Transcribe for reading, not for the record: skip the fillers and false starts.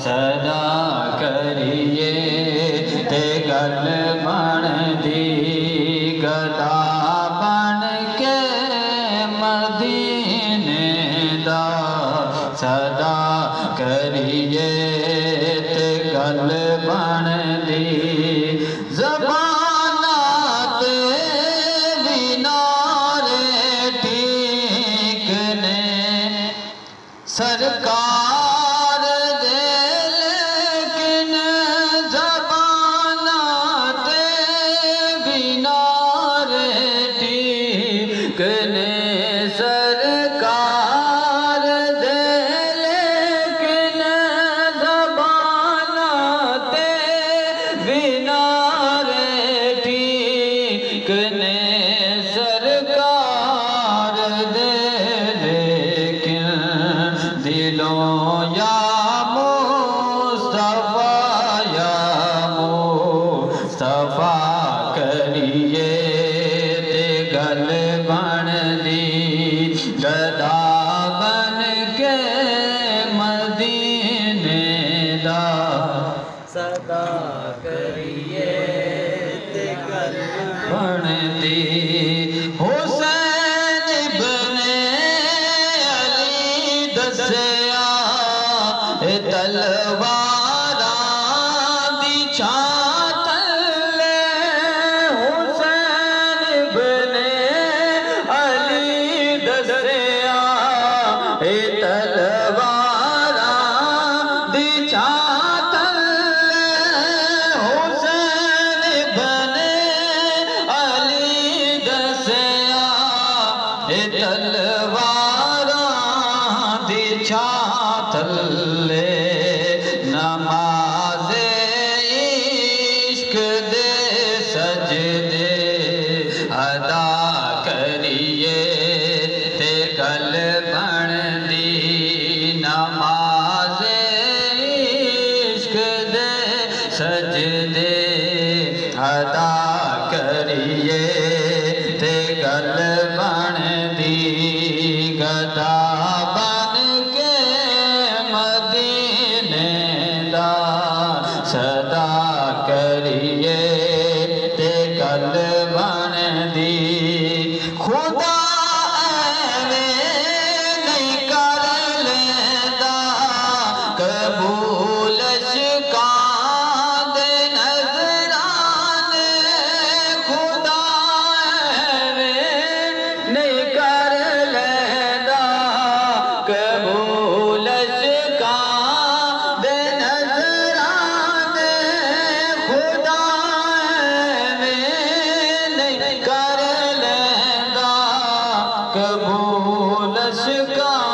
सदा करिए ते गल बन दी गदा बन के मदीने दा सदा करिए ते गल बन दी ज़बाना ते भी नारे ठीक ने सरकार दे लेकिन ज़बाना ते भी नारे ठीक ने सरकार दे लेकिन ज़बाना ते भी नारे ठीक ने सरकार दे लेकिन दिलों या मुस्तफा करिए ते गल बन दी गदा बन के मदीने दा सदा करिए ते गल बन दी हुसैन इब्ने अली दसया तलवारा दी छां थल्ले हुसैन इब्ने अली दसया तलवारा दी छां थल्ले हुसैन इब्ने अली दसया तलवारा दी छां थल्ले नमाज़े इश्क दे सजदे अदा करिए ते गल बन दी नमाज़े इश्क दे सजदे अदा करिए ते गल बन दी गदा बन के मदीने दा सदा करिए ते गल बन दी खुदा एवें नहीं कर लेंदा कबूल शिकां दे नज़राने खुदा एवें नहीं कर लेंदा कबूल शिकां दे नज़राने खुदा एवें नहीं कर लेंदा कबूल शिकां